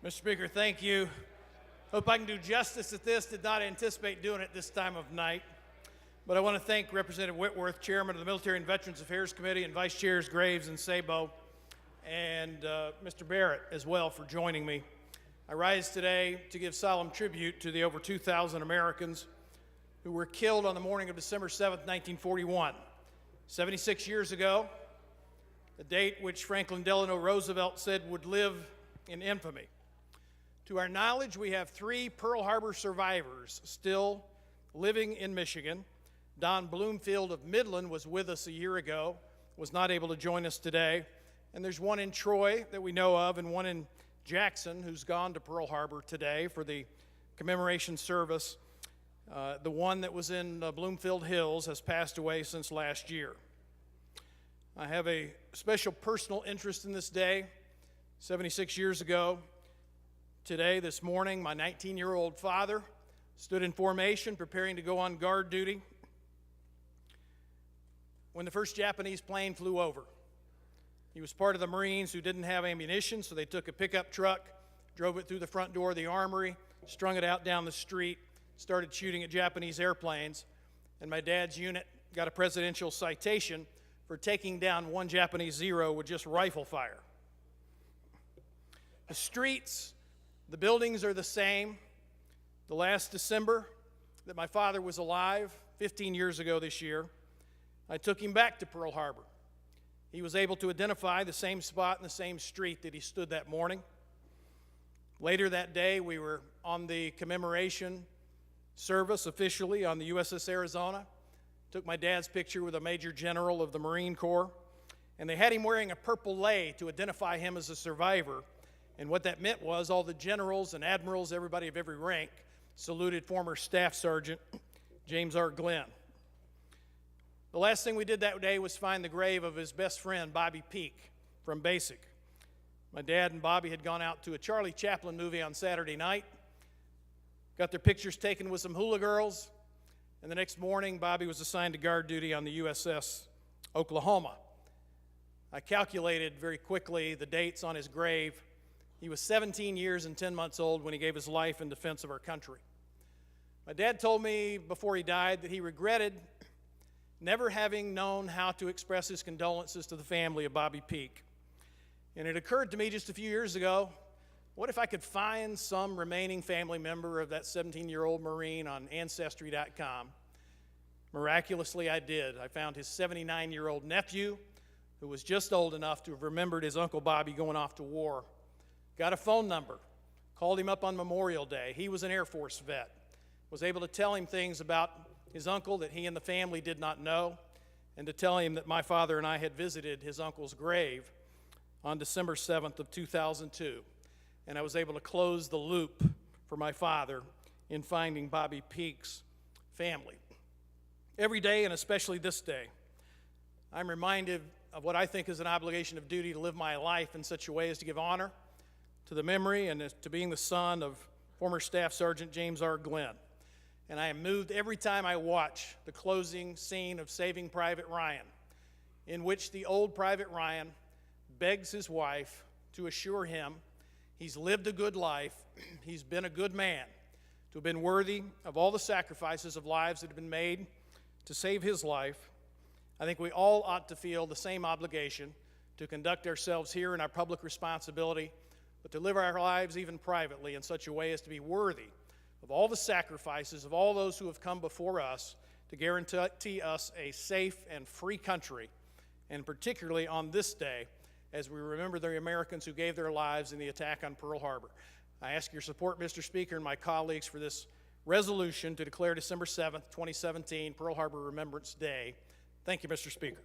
Mr. Speaker, thank you. Hope I can do justice at this. Did not anticipate doing it this time of night. But I want to thank Representative Whitworth, Chairman of the Military and Veterans Affairs Committee, and Vice Chairs Graves and Sabo, and Mr. Barrett as well for joining me. I rise today to give solemn tribute to the over 2,000 Americans who were killed on the morning of December 7th, 1941. 76 years ago, the date which Franklin Delano Roosevelt said would live in infamy. To our knowledge, we have 3 Pearl Harbor survivors still living in Michigan. Don Bloomfield of Midland was with us a year ago, was not able to join us today. And there's one in Troy that we know of and one in Jackson who's gone to Pearl Harbor today for the commemoration service. The one that was in Bloomfield Hills has passed away since last year. I have a special personal interest in this day. 76 years ago, today, this morning, my 19-year-old father stood in formation preparing to go on guard duty when the first Japanese plane flew over. He was part of the Marines who didn't have ammunition, so they took a pickup truck, drove it through the front door of the armory, strung it out down the street, started shooting at Japanese airplanes, and my dad's unit got a presidential citation for taking down one Japanese Zero with just rifle fire. The streets, the buildings are the same. The last December that my father was alive, 15 years ago this year, I took him back to Pearl Harbor. He was able to identify the same spot and the same street that he stood that morning. Later that day, we were on the commemoration service officially on the USS Arizona. Took my dad's picture with a Major General of the Marine Corps, and they had him wearing a purple lei to identify him as a survivor. And what that meant was all the generals and admirals, everybody of every rank, saluted former Staff Sergeant James R. Glenn. The last thing we did that day was find the grave of his best friend, Bobby Peak, from Basic. My dad and Bobby had gone out to a Charlie Chaplin movie on Saturday night, got their pictures taken with some hula girls, and the next morning, Bobby was assigned to guard duty on the USS Oklahoma. I calculated very quickly the dates on his grave. He was 17 years and 10 months old when he gave his life in defense of our country. My dad told me before he died that he regretted never having known how to express his condolences to the family of Bobby Peak. And it occurred to me just a few years ago, what if I could find some remaining family member of that 17-year-old Marine on Ancestry.com? Miraculously, I did. I found his 79-year-old nephew, who was just old enough to have remembered his Uncle Bobby going off to war. Got a phone number, called him up on Memorial Day. He was an Air Force vet, was able to tell him things about his uncle that he and the family did not know, and to tell him that my father and I had visited his uncle's grave on December 7th of 2002. And I was able to close the loop for my father in finding Bobby Peak's family. Every day, and especially this day, I'm reminded of what I think is an obligation of duty to live my life in such a way as to give honor to the memory and to being the son of former Staff Sergeant James R. Glenn. And I am moved every time I watch the closing scene of Saving Private Ryan, in which the old Private Ryan begs his wife to assure him he's lived a good life, he's been a good man, to have been worthy of all the sacrifices of lives that have been made to save his life. I think we all ought to feel the same obligation to conduct ourselves here in our public responsibility, but to live our lives even privately in such a way as to be worthy of all the sacrifices of all those who have come before us to guarantee us a safe and free country, and particularly on this day, as we remember the Americans who gave their lives in the attack on Pearl Harbor. I ask your support, Mr. Speaker, and my colleagues for this resolution to declare December 7th, 2017, Pearl Harbor Remembrance Day. Thank you, Mr. Speaker.